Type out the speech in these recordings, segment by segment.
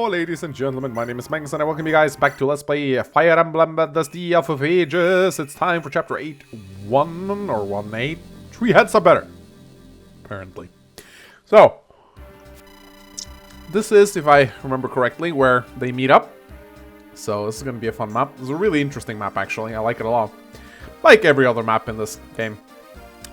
Hello, ladies and gentlemen, my name is Mangs and I welcome you guys back to Let's Play Fire Emblem Staff of Ages. It's time for Chapter 8-1 or 1-8. 3 heads are better, apparently. So, this is, if I remember correctly, where they meet up. So this is going to be a fun map. It's a really interesting map, actually. I like it a lot. Like every other map in this game.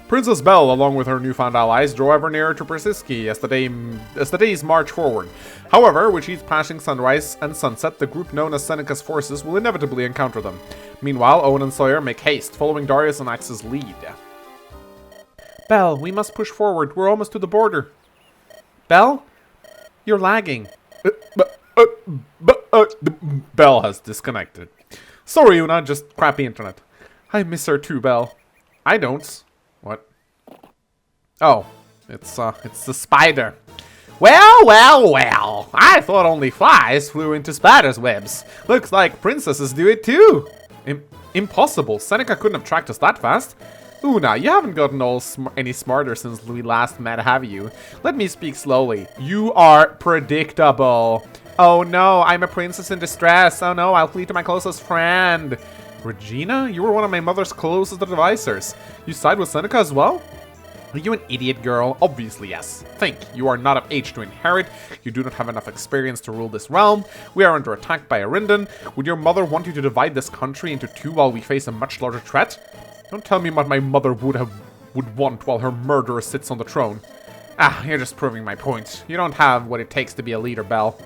Princess Belle, along with her newfound allies, draw ever nearer to Persiski as the days march forward. However, with each passing sunrise and sunset, the group known as Seneca's forces will inevitably encounter them. Meanwhile, Owen and Sawyer make haste, following Darius and Axe's lead. Belle, we must push forward. We're almost to the border. Belle? You're lagging. Belle has disconnected. Sorry, Una, just crappy internet. I miss her too, Belle. I don't. What? Oh, it's the spider. Well. I thought only flies flew into spiders' webs. Looks like princesses do it too. Impossible. Seneca couldn't have tracked us that fast. Una, you haven't gotten any smarter since we last met, have you? Let me speak slowly. You are predictable. Oh no, I'm a princess in distress. Oh no, I'll flee to my closest friend. Regina? You were one of my mother's closest advisors. You side with Seneca as well? Are you an idiot, girl? Obviously, yes. Think, you are not of age to inherit. You do not have enough experience to rule this realm. We are under attack by Arindon. Would your mother want you to divide this country into two while we face a much larger threat? Don't tell me what my mother would want while her murderer sits on the throne. Ah, you're just proving my point. You don't have what it takes to be a leader, Belle.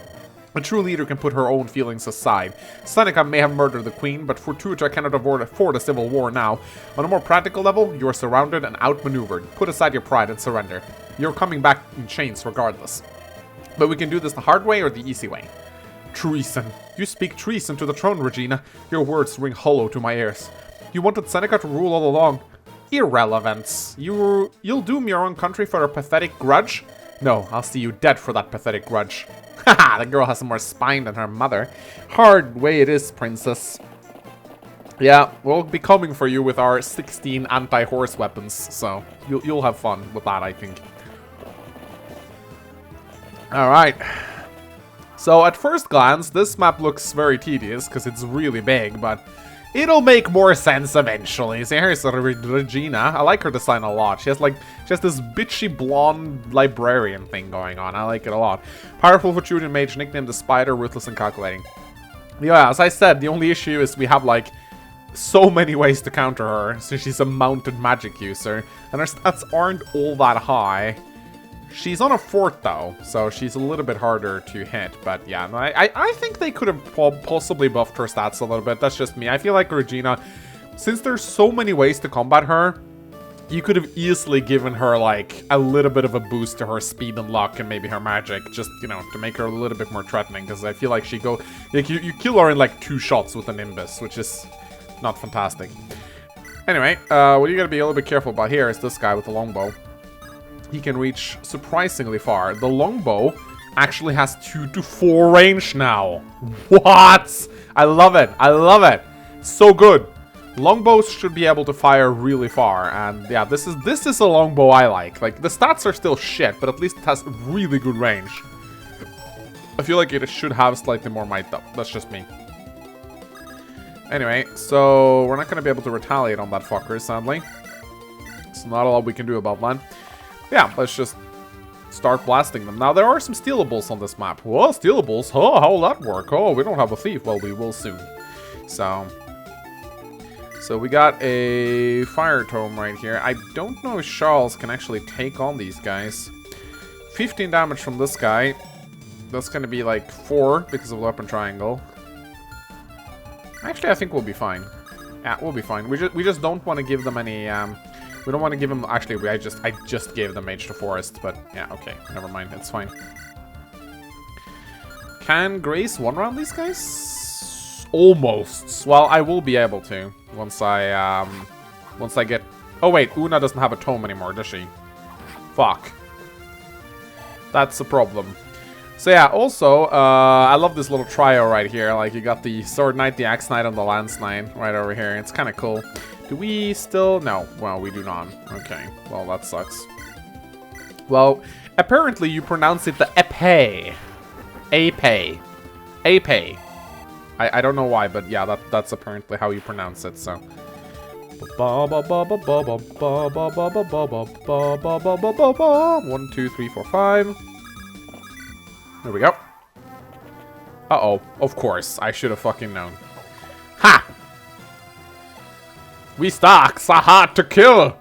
A true leader can put her own feelings aside. Seneca may have murdered the queen, but Fortuita cannot afford a civil war now. On a more practical level, you are surrounded and outmaneuvered. Put aside your pride and surrender. You're coming back in chains regardless. But we can do this the hard way or the easy way. Treason. You speak treason to the throne, Regina. Your words ring hollow to my ears. You wanted Seneca to rule all along. Irrelevance. You'll doom your own country for a pathetic grudge? No, I'll see you dead for that pathetic grudge. Haha, the girl has more spine than her mother. Hard way it is, princess. Yeah, we'll be coming for you with our 16 anti-horse weapons, so you'll have fun with that, I think. Alright. So at first glance, this map looks very tedious, because it's really big, but it'll make more sense eventually. See, here's Regina. I like her design a lot. She has this bitchy blonde librarian thing going on. I like it a lot. Powerful Fortune mage, nicknamed the Spider, ruthless and calculating. Yeah, as I said, the only issue is we have so many ways to counter her, since she's a mounted magic user, and her stats aren't all that high. She's on a fort though, so she's a little bit harder to hit, but yeah, no, I think they could have possibly buffed her stats a little bit. That's just me. I feel like Regina, since there's so many ways to combat her, you could have easily given her a little bit of a boost to her speed and luck and maybe her magic, just, you know, to make her a little bit more threatening, because I feel like you kill her in 2 shots with a Nimbus, which is not fantastic. Anyway, what you gotta be a little bit careful about here is this guy with the longbow. He can reach surprisingly far. The longbow actually has 2 to 4 range now. What? I love it. I love it. So good. Longbows should be able to fire really far, and yeah, this is a longbow I like. The stats are still shit, but at least it has really good range. I feel like it should have slightly more might though. That's just me. Anyway, so we're not going to be able to retaliate on that fucker, sadly. It's not a lot we can do about that. Yeah, let's just start blasting them. Now, there are some stealables on this map. Whoa, stealables? Oh, how'll that work? Oh, we don't have a thief. Well, we will soon. So we got a fire tome right here. I don't know if Charles can actually take on these guys. 15 damage from this guy. That's going to be 4 because of the weapon triangle. Actually, I think we'll be fine. Yeah, we'll be fine. We just don't want to give them any... We don't want to give them... Actually, I just gave them Mage to Forest, but yeah, okay. Never mind, it's fine. Can Grace one-round these guys? Almost. Well, I will be able to once I get... Oh, wait, Una doesn't have a tome anymore, does she? Fuck. That's a problem. So yeah, also, I love this little trio right here. You got the Sword Knight, the Axe Knight, and the Lance Knight right over here. It's kind of cool. Do we still... No. Well, we do not. Okay. Well, that sucks. Well, apparently you pronounce it the epee. Ape. Ape. I don't know why, but yeah, that's apparently how you pronounce it, so. 1, 2, 3, 4, 5. There we go. Uh-oh. Of course. I should have fucking known. Ha! We stocks are hard to kill!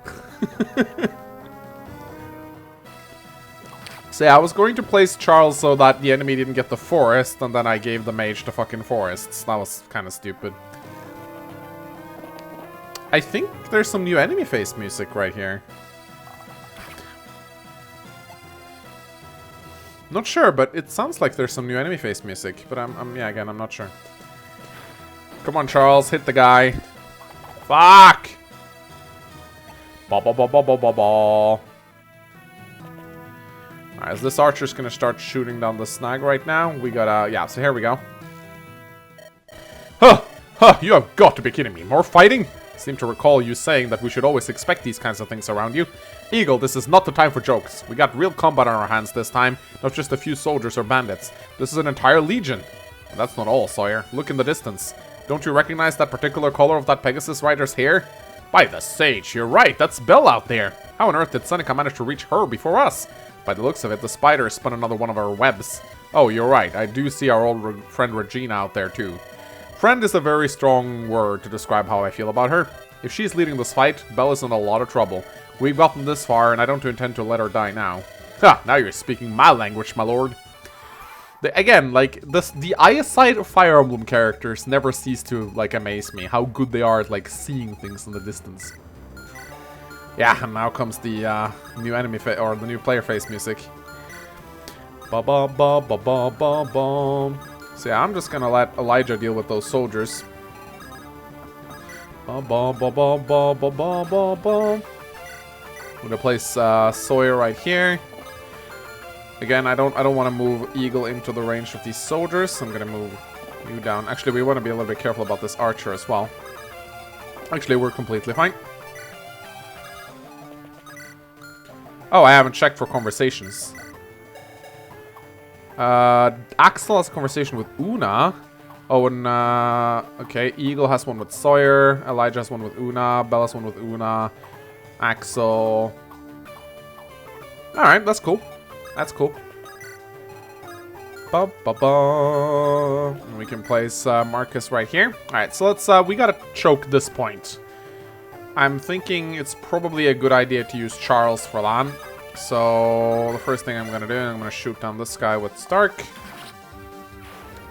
So yeah, I was going to place Charles so that the enemy didn't get the forest, and then I gave the mage the fucking forests. That was kind of stupid. I think there's some new enemy face music right here. Not sure, but it sounds like there's some new enemy face music. But yeah, again, I'm not sure. Come on, Charles, hit the guy. Fuck! Alright, so this archer's gonna start shooting down the snag right now. We gotta, yeah, so here we go. Huh! Huh! You have got to be kidding me. More fighting? I seem to recall you saying that we should always expect these kinds of things around you. Eagle, this is not the time for jokes. We got real combat on our hands this time, not just a few soldiers or bandits. This is an entire legion. And that's not all, Sawyer. Look in the distance. Don't you recognize that particular color of that Pegasus rider's hair? By the sage, you're right, that's Belle out there. How on earth did Seneca manage to reach her before us? By the looks of it, the spider spun another one of our webs. Oh, you're right, I do see our old friend Regina out there too. Friend is a very strong word to describe how I feel about her. If she's leading this fight, Belle is in a lot of trouble. We've gotten this far, and I don't intend to let her die now. Ha! Now you're speaking my language, my lord. Again, like, the eyesight of Fire Emblem characters never cease to, like, amaze me. How good they are at, like, seeing things in the distance. Yeah, and now comes the new enemy or the new player face music. Ba ba ba ba ba ba ba. So yeah, I'm just gonna let Elijah deal with those soldiers. Ba ba ba ba ba ba ba ba ba. I'm gonna place Sawyer right here. Again, I don't want to move Eagle into the range of these soldiers. I'm gonna move you down. Actually, we want to be a little bit careful about this archer as well. Actually, we're completely fine. Oh, I haven't checked for conversations. Axel has a conversation with Una. Oh, and okay, Eagle has one with Sawyer. Elijah has one with Una. Belle has one with Una. Axel. Alright, that's cool. That's cool. Ba ba ba. And we can place Marcus right here. Alright, so let's we gotta choke this point. I'm thinking it's probably a good idea to use Charles for that. So the first thing I'm gonna do, I'm gonna shoot down this guy with Stark.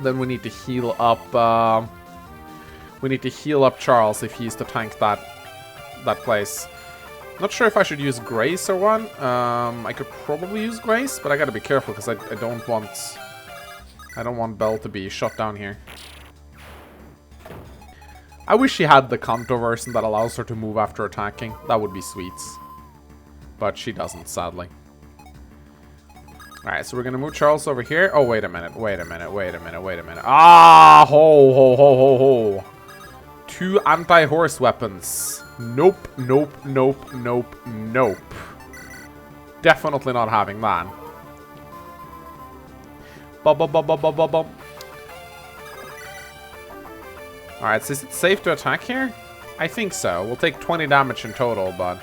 Then we need to heal up Charles if he's to tank that place. Not sure if I should use Grace or what. I could probably use Grace, but I gotta be careful because I don't want Belle to be shot down here. I wish she had the Kanto version that allows her to move after attacking. That would be sweet. But she doesn't, sadly. Alright, so we're gonna move Charles over here. Oh, wait a minute. Ah, ho, ho, ho, ho, ho. 2 anti-horse weapons. Nope, nope, nope, nope, nope. Definitely not having that. Alright, so is it safe to attack here? I think so. We'll take 20 damage in total, but...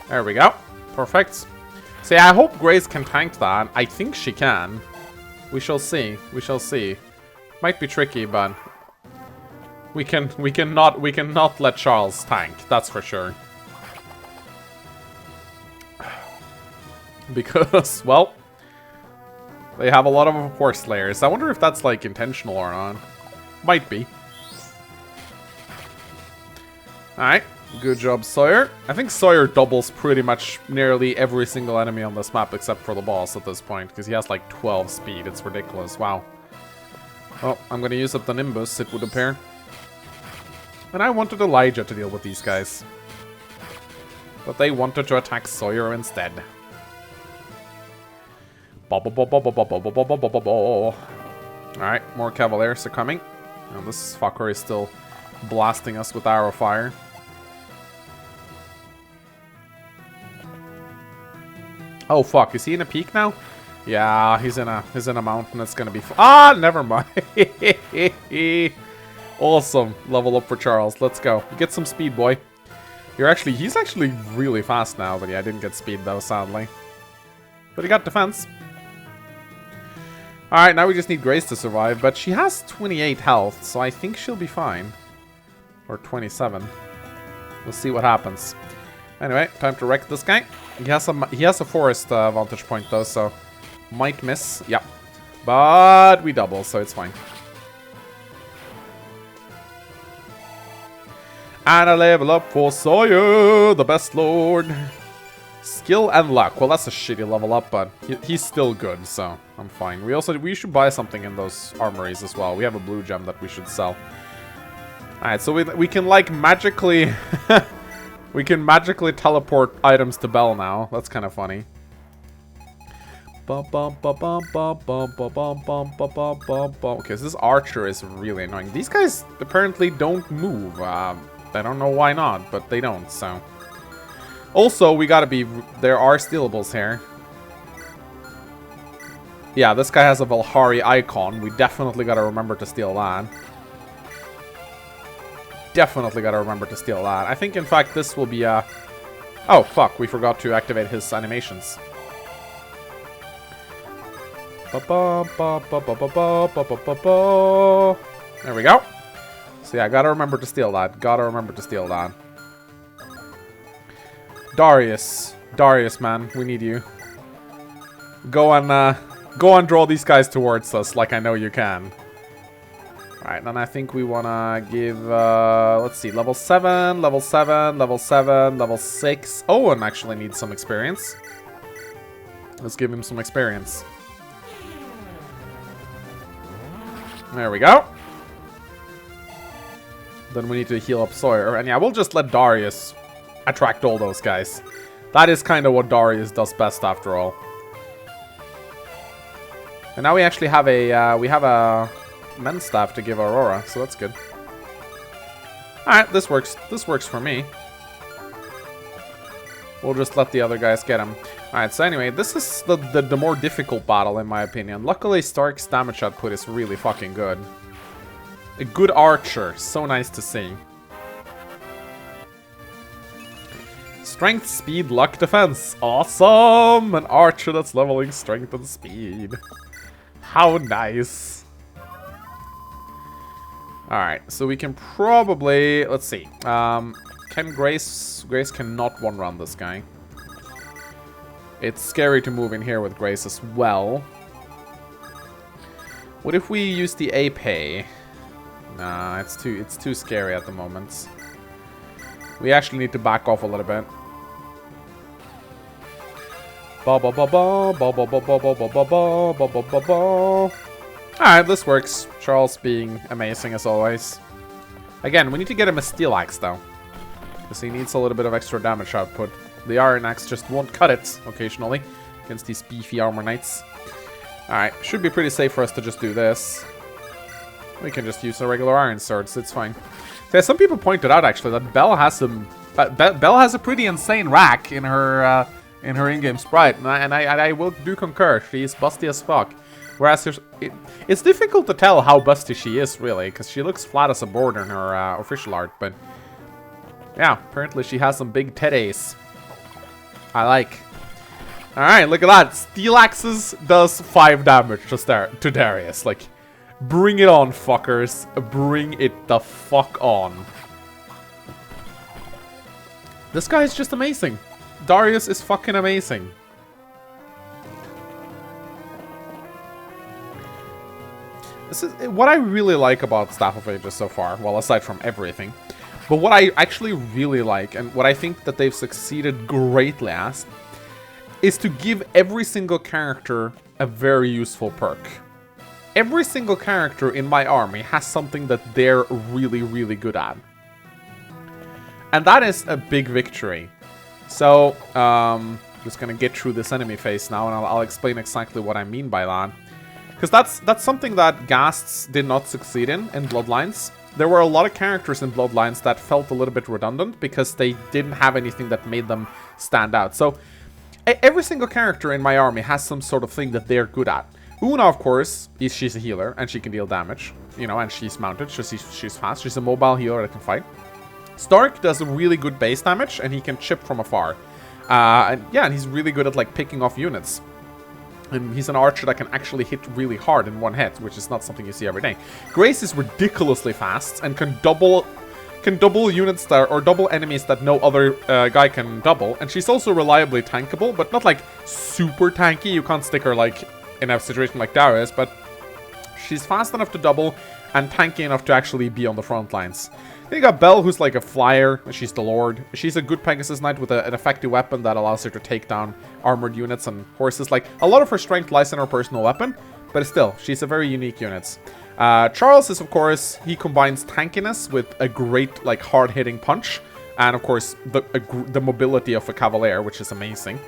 There we go. Perfect. See, I hope Grace can tank that. I think she can. We shall see. We shall see. Might be tricky, but... We cannot let Charles tank, that's for sure. Because, well, they have a lot of horse layers. I wonder if that's like intentional or not. Might be. Alright, good job, Sawyer. I think Sawyer doubles pretty much nearly every single enemy on this map except for the boss at this point, because he has like 12 speed. It's ridiculous. Wow. Well, I'm gonna use up the Nimbus, it would appear. And I wanted Elijah to deal with these guys. But they wanted to attack Sawyer instead. Alright, more Cavaliers are coming. And this fucker is still blasting us with arrow fire. Oh fuck, is he in a peak now? Yeah, he's in a mountain. It's gonna be ah, never mind. Awesome. Level up for Charles. Let's go. Get some speed, boy. He's actually really fast now, but yeah, I didn't get speed though, sadly. But he got defense. Alright, now we just need Grace to survive, but she has 28 health, so I think she'll be fine. Or 27. We'll see what happens. Anyway, time to wreck this guy. He has a forest vantage point though, so might miss. Yep. But we double, so it's fine. And I level up for Sawyer, the best lord. Skill and luck. Well, that's a shitty level up, but he's still good, so I'm fine. We should buy something in those armories as well. We have a blue gem that we should sell. Alright, so we can like magically we can magically teleport items to Belle now. That's kind of funny. Okay, so this archer is really annoying. These guys apparently don't move. I don't know why not, but they don't, so. Also, we gotta be... There are stealables here. Yeah, this guy has a Velhari icon. We definitely gotta remember to steal that. Definitely gotta remember to steal that. I think, in fact, this will be a... Oh, fuck. We forgot to activate his animations. There we go. So yeah, gotta remember to steal that. Gotta remember to steal that. Darius. Darius, man. We need you. Go and draw these guys towards us like I know you can. Alright, and I think we wanna give, let's see, level 7, level 7, level 7, level 6. Owen actually needs some experience. Let's give him some experience. There we go. Then we need to heal up Sawyer. And yeah, we'll just let Darius attract all those guys. That is kind of what Darius does best after all. And now we actually have a men's staff to give Aurora, so that's good. Alright, this works. This works for me. We'll just let the other guys get him. Alright, so anyway, this is the more difficult battle in my opinion. Luckily, Stark's damage output is really fucking good. A good archer. So nice to see. Strength, speed, luck, defense. Awesome! An archer that's leveling strength and speed. How nice. Alright, so we can probably... Let's see. Can Grace... Grace cannot one-run this guy. It's scary to move in here with Grace as well. What if we use the Ape? Nah, it's too scary at the moment. We actually need to back off a little bit. Alright, this works. Charles being amazing as always. Again, we need to get him a steel axe though. Because he needs a little bit of extra damage output. The iron axe just won't cut it occasionally against these beefy armor knights. Alright, should be pretty safe for us to just do this. We can just use a regular iron swords, it's fine. So, some people pointed out actually that Belle has a pretty insane rack in her in-game sprite, and I will do concur. She's busty as fuck. Whereas it's difficult to tell how busty she is really, because she looks flat as a board in her official art, but yeah, apparently she has some big titties. I like. Alright, look at that. Steel Axes does 5 damage to Darius. Like, bring it on, fuckers. Bring it the fuck on. This guy is just amazing. Darius is fucking amazing. This is what I really like about Staff of Ages so far. Well, aside from everything. But what I actually really like, and what I think that they've succeeded greatly as, is to give every single character a very useful perk. Every single character in my army has something that they're really, really good at. And that is a big victory. So, just gonna get through this enemy phase now, and I'll explain exactly what I mean by that. Because that's something that Ghasts did not succeed in Bloodlines. There were a lot of characters in Bloodlines that felt a little bit redundant because they didn't have anything that made them stand out. So, Every single character in my army has some sort of thing that they're good at. Una, of course, she's a healer, and she can deal damage. You know, and she's mounted, so she's fast. She's a mobile healer that can fight. Stark does a really good base damage, and he can chip from afar. And yeah, and he's really good at, like, picking off units. And he's an archer that can actually hit really hard in one hit, which is not something you see every day. Grace is ridiculously fast and can double units that, or double enemies that no other guy can double. And she's also reliably tankable, but not like super tanky. You can't stick her like in a situation like Darius, but she's fast enough to double and tanky enough to actually be on the front lines. Then you got Belle, who's like a flyer. She's the Lord. She's a good Pegasus Knight with an effective weapon that allows her to take down armored units and horses. Like, a lot of her strength lies in her personal weapon, but still, she's a very unique unit. Charles is, of course, he combines tankiness with a great, like, hard-hitting punch. And, of course, the mobility of a Cavalier, which is amazing.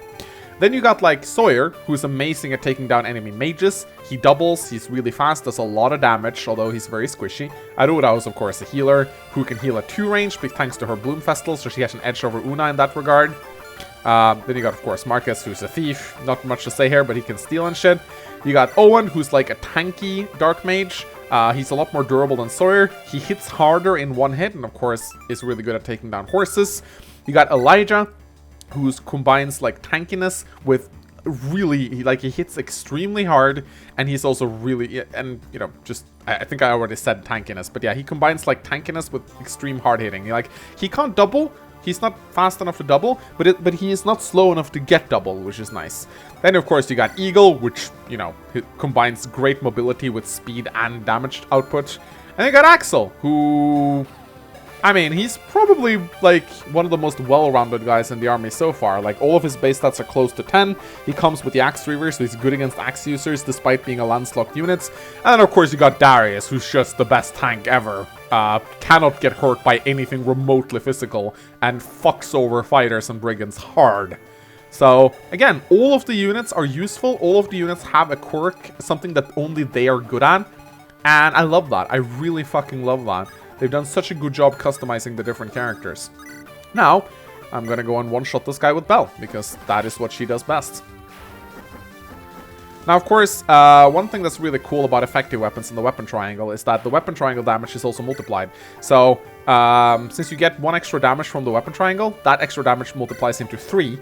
Then you got, like, Sawyer, who's amazing at taking down enemy mages. He doubles, he's really fast, does a lot of damage, although he's very squishy. Arura is, of course, a healer, who can heal at 2 range, thanks to her Bloom Festal, so she has an edge over Una in that regard. Then you got, of course, Marcus, who's a thief. Not much to say here, but he can steal and shit. You got Owen, who's like a tanky Dark Mage. He's a lot more durable than Sawyer. He hits harder in one hit, and of course, is really good at taking down horses. You got Elijah, who combines like tankiness with really, like, he hits extremely hard, and he's also really, and you know, just, I think I already said tankiness, but yeah, he combines like tankiness with extreme hard hitting. Like, he can't double, he's not fast enough to double, but he is not slow enough to get double, which is nice. Then of course you got Eagle, which, you know, combines great mobility with speed and damage output. And you got Axel, who, I mean, he's probably, like, one of the most well-rounded guys in the army so far. Like, all of his base stats are close to 10. He comes with the Axe Reaver, so he's good against Axe users, despite being a landslocked unit. And then, of course, you got Darius, who's just the best tank ever. Cannot get hurt by anything remotely physical, and fucks over fighters and brigands hard. So, again, all of the units are useful. All of the units have a quirk, something that only they are good at. And I love that. I really fucking love that. They've done such a good job customizing the different characters. Now, I'm gonna go and one-shot this guy with Belle, because that is what she does best. Now, of course, one thing that's really cool about effective weapons in the weapon triangle is that the weapon triangle damage is also multiplied. So, since you get 1 extra damage from the weapon triangle, that extra damage multiplies into 3,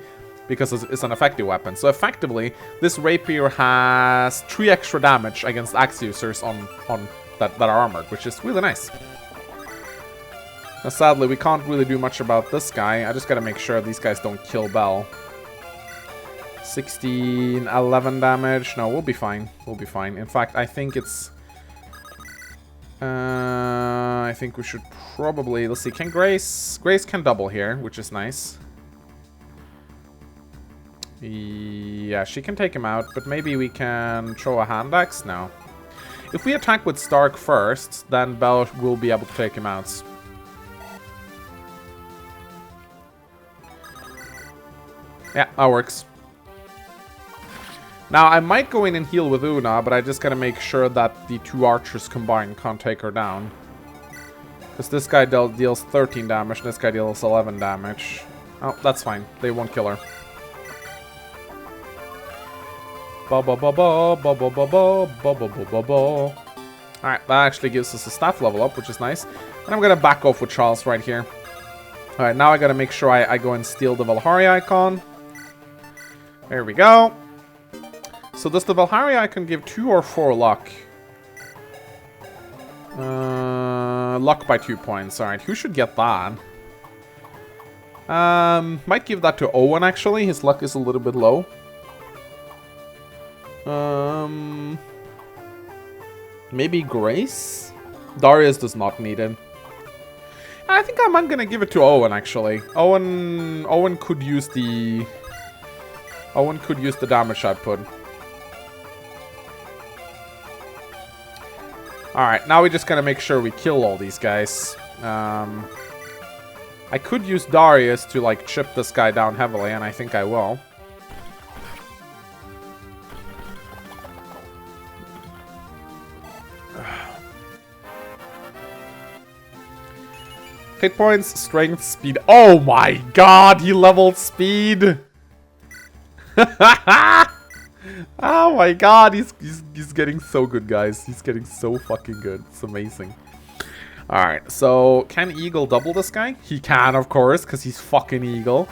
because it's an effective weapon. So effectively, this rapier has 3 extra damage against axe users on that are armored, which is really nice. Now, sadly, we can't really do much about this guy. I just gotta make sure these guys don't kill Belle. 16, 11 damage. No, we'll be fine. We'll be fine. In fact, I think it's... I think we should probably... Let's see, can Grace... Grace can double here, which is nice. Yeah, she can take him out, but maybe we can throw a hand axe? No. If we attack with Stark first, then Belle will be able to take him out. Yeah, that works. Now, I might go in and heal with Una, but I just gotta make sure that the 2 archers combined can't take her down. Because this guy deals 13 damage, and this guy deals 11 damage. Oh, that's fine. They won't kill her. Alright, that actually gives us a staff level up, which is nice. And I'm gonna back off with Charles right here. Alright, now I gotta make sure I go and steal the Velhari icon. There we go. So does the Velhari icon give 2 or 4 luck? Luck by 2 points. Alright, who should get that? Might give that to Owen, actually. His luck is a little bit low. Maybe Grace? Darius does not need it. I think I'm gonna give it to Owen, actually. Owen could use the... Owen could use the damage output. Alright, now we just gotta make sure we kill all these guys. I could use Darius to, like, chip this guy down heavily, and I think I will. Hit points, strength, speed. Oh my god, he leveled speed! Oh my god, he's getting so good, guys. He's getting so fucking good. It's amazing. Alright, so can Eagle double this guy? He can, of course, because he's fucking Eagle.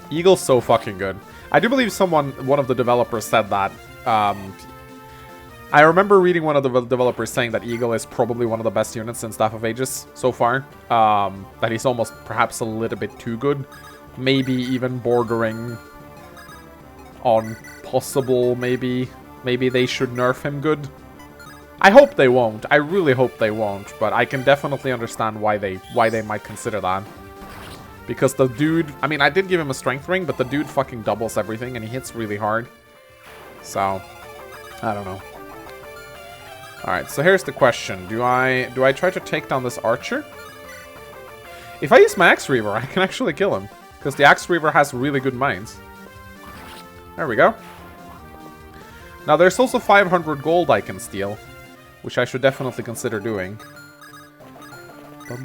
Eagle's so fucking good. I do believe one of the developers said that. I remember reading one of the developers saying that Eagle is probably one of the best units in Staff of Ages so far. That he's almost perhaps a little bit too good. Maybe even bordering on possible, maybe they should nerf him good. I hope they won't. I really hope they won't, but I can definitely understand why they might consider that. Because the dude, I mean, I did give him a strength ring, but the dude fucking doubles everything and he hits really hard. So, I don't know. Alright, so here's the question. Do I try to take down this archer? If I use my Axe Reaver, I can actually kill him. Because the Axe Reaver has really good mines. There we go. Now there's also 500 gold I can steal. Which I should definitely consider doing. But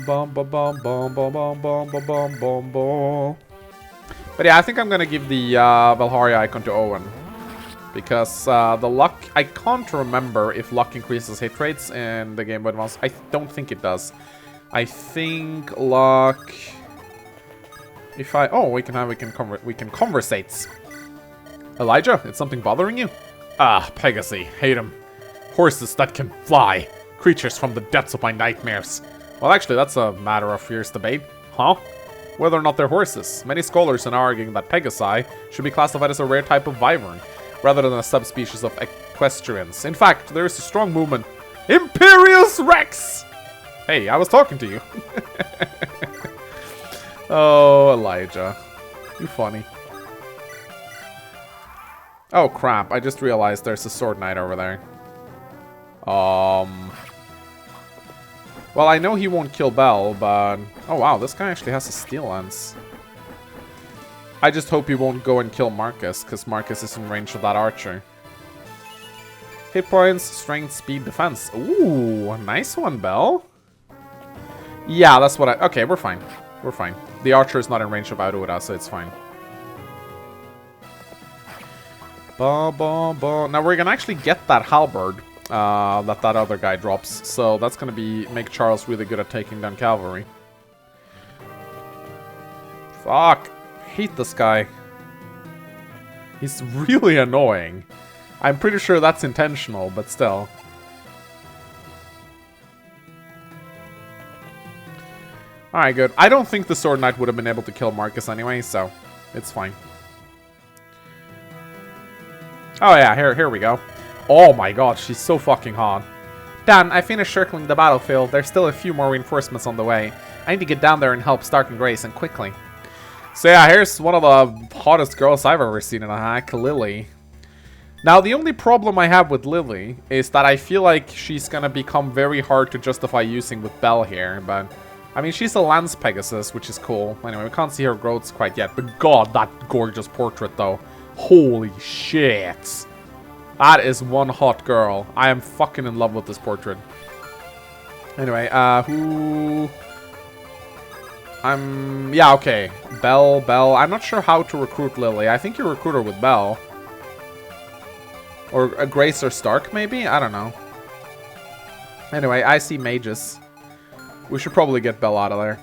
yeah, I think I'm gonna give the Velhari icon to Owen. Because the luck... I can't remember if luck increases hit rates in the Game Boy Advance. I don't think it does. I think luck... If I... Oh, we can conversate. Elijah, is something bothering you? Ah, Pegasi. Hate him. Horses that can fly. Creatures from the depths of my nightmares. Well, actually, that's a matter of fierce debate. Huh? Whether or not they're horses. Many scholars are arguing that Pegasi should be classified as a rare type of wyvern, rather than a subspecies of equestrians. In fact, there is a strong movement. Imperious Rex! Hey, I was talking to you. Oh, Elijah. You funny. Oh, crap. I just realized there's a sword knight over there. Well, I know he won't kill Bell, but... Oh, wow. This guy actually has a steel lance. I just hope he won't go and kill Marcus, because Marcus is in range of that archer. Hit points, strength, speed, defense. Ooh, nice one, Bell. Yeah, that's what I... Okay, we're fine. We're fine. The archer is not in range of Aurora, so it's fine. Now we're gonna actually get that halberd that other guy drops. So that's gonna make Charles really good at taking down cavalry. Fuck. Hate this guy. He's really annoying. I'm pretty sure that's intentional, but still. Alright, good. I don't think the Sword Knight would have been able to kill Marcus anyway, so it's fine. Oh yeah, here we go. Oh my god, she's so fucking hot. Dan, I finished circling the battlefield. There's still a few more reinforcements on the way. I need to get down there and help Stark and Grace, and quickly. So yeah, here's one of the hottest girls I've ever seen in a hack, Lily. Now, the only problem I have with Lily is that I feel like she's gonna become very hard to justify using with Belle here, but... I mean, she's a Lance Pegasus, which is cool. Anyway, we can't see her growths quite yet, but god, that gorgeous portrait, though. Holy shit. That is one hot girl. I am fucking in love with this portrait. Anyway, who... Yeah, okay. Belle. I'm not sure how to recruit Lily. I think you recruit her with Belle. Or Grace or Stark, maybe? I don't know. Anyway, I see mages. We should probably get Belle out of there.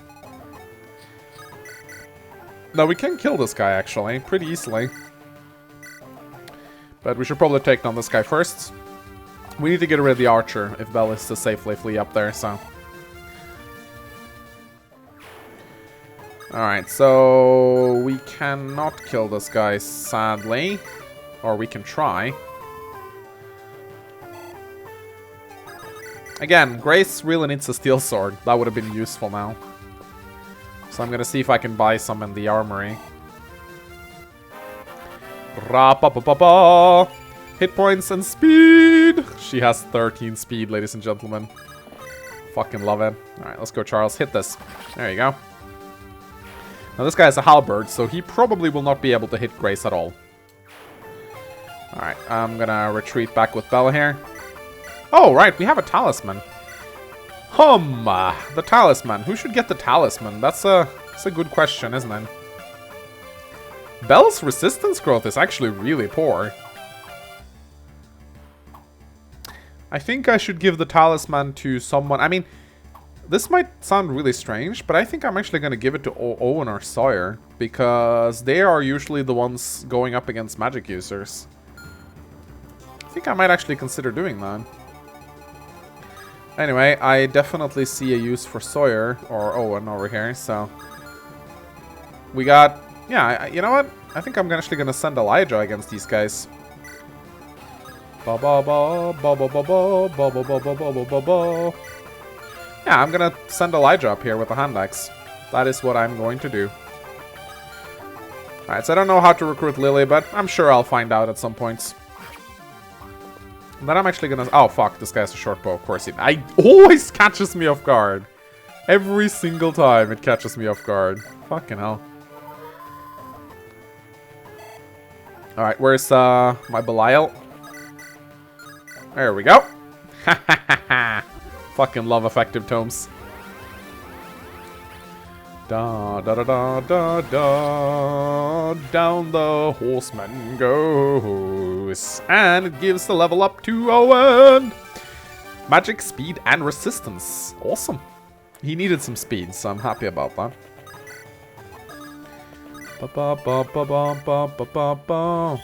No, we can kill this guy, actually. Pretty easily. But we should probably take down this guy first. We need to get rid of the archer if Belle is to safely flee up there, so... Alright, so... we cannot kill this guy, sadly. Or we can try. Again, Grace really needs a steel sword. That would have been useful now. So I'm gonna see if I can buy some in the armory. Ra-pa-pa-pa-pa! Hit points and speed! She has 13 speed, ladies and gentlemen. Fucking love it. Alright, let's go, Charles. Hit this. There you go. Now this guy has a halberd, so he probably will not be able to hit Grace at all. Alright, I'm gonna retreat back with Bella here. Oh, right, we have a talisman. The talisman. Who should get the talisman? That's a good question, isn't it? Belle's resistance growth is actually really poor. I think I should give the talisman to someone. I mean, this might sound really strange, but I think I'm actually going to give it to Owen or Sawyer, because they are usually the ones going up against magic users. I think I might actually consider doing that. Anyway, I definitely see a use for Sawyer or Owen over here, so... We got... Yeah, you know what? I think I'm actually going to send Elijah against these guys. Ba ba ba ba ba ba ba ba ba ba ba ba ba ba. Yeah, I'm gonna send Elijah up here with the hand axe. That is what I'm going to do. Alright, so I don't know how to recruit Lily, but I'm sure I'll find out at some points. And then I'm actually gonna... Oh, fuck, this guy has a short bow. Of course he... I always catches me off guard. Every single time it catches me off guard. Fucking hell. Alright, where's my Belial? There we go. Ha ha ha ha. Fucking love effective tomes. Da da da da da da. Down the horseman goes. And it gives the level up to Owen. Magic, speed, and resistance. Awesome. He needed some speed, so I'm happy about that. Ba ba ba ba ba ba ba ba ba.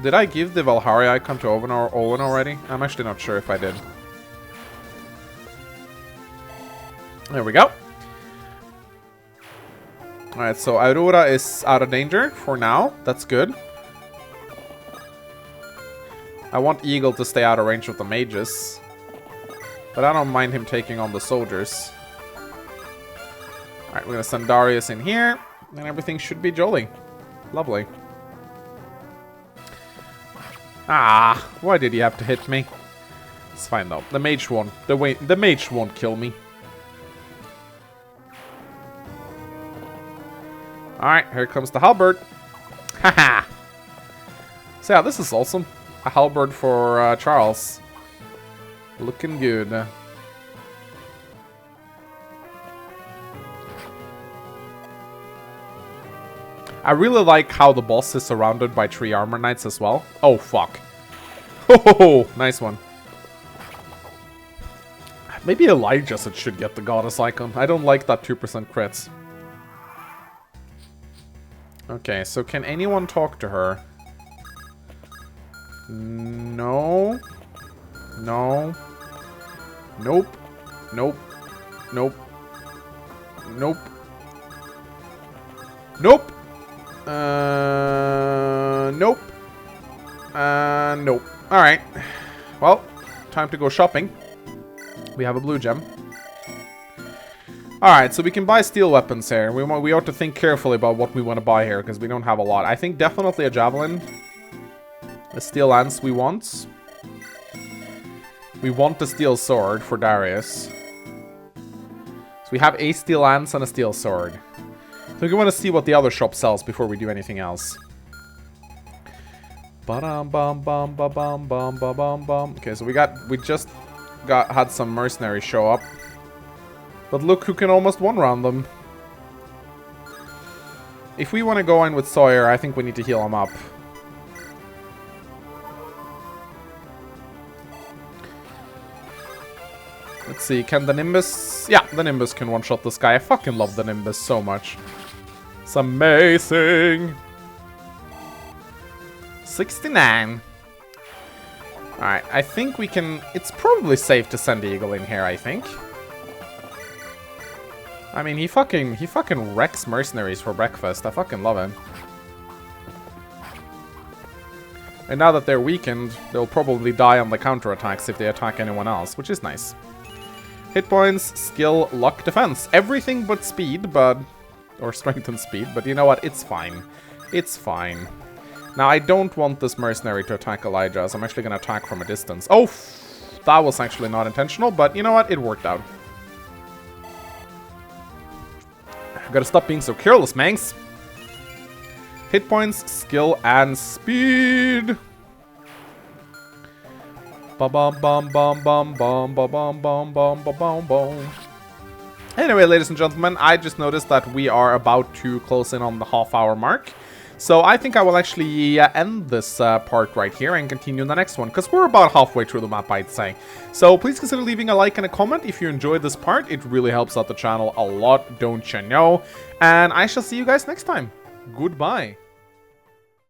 Did I give the Velhari icon to Owen already? I'm actually not sure if I did. There we go. Alright, so Aurora is out of danger for now. That's good. I want Eagle to stay out of range with the mages. But I don't mind him taking on the soldiers. Alright, we're gonna send Darius in here. And everything should be jolly. Lovely. Ah, why did he have to hit me? It's fine though. The mage won't. The mage won't kill me. Alright, here comes the halberd. Haha. So yeah, this is awesome. A halberd for Charles. Looking good. I really like how the boss is surrounded by 3 armor knights as well. Oh, fuck. Oh, nice one. Maybe Elijah should get the goddess icon. I don't like that 2% crits. Okay, so can anyone talk to her? No. No. Nope. Nope. Nope. Nope. Nope. Nope. Nope. Alright. Well, time to go shopping. We have a blue gem. Alright, so we can buy steel weapons here. We ought to think carefully about what we want to buy here, because we don't have a lot. I think definitely a javelin. A steel lance we want. We want the steel sword for Darius. So we have a steel lance and a steel sword. So we want to see what the other shop sells before we do anything else. Okay, so we just had some mercenaries show up. But look who can almost one-round them. If we want to go in with Sawyer, I think we need to heal him up. Let's see, can the Nimbus... Yeah, the Nimbus can one-shot this guy. I fucking love the Nimbus so much. It's amazing. 69. Alright, I think we can... It's probably safe to send Eagle in here, I think. I mean, he fucking wrecks mercenaries for breakfast. I fucking love him. And now that they're weakened, they'll probably die on the counterattacks if they attack anyone else, which is nice. Hit points, skill, luck, defense. Everything but speed, but... Or strength and speed, but you know what? It's fine. It's fine. Now, I don't want this mercenary to attack Elijah, so I'm actually going to attack from a distance. Oh, that was actually not intentional, but you know what? It worked out. Gotta stop being so careless, Manx. Hit points, skill, and speed. Bum bum bum bum bum bum bum bum bum bum bum bum. Anyway, ladies and gentlemen, I just noticed that we are about to close in on the half-hour mark. So I think I will actually end this part right here and continue in the next one, because we're about halfway through the map, I'd say. So please consider leaving a like and a comment if you enjoyed this part. It really helps out the channel a lot, don't you know? And I shall see you guys next time. Goodbye.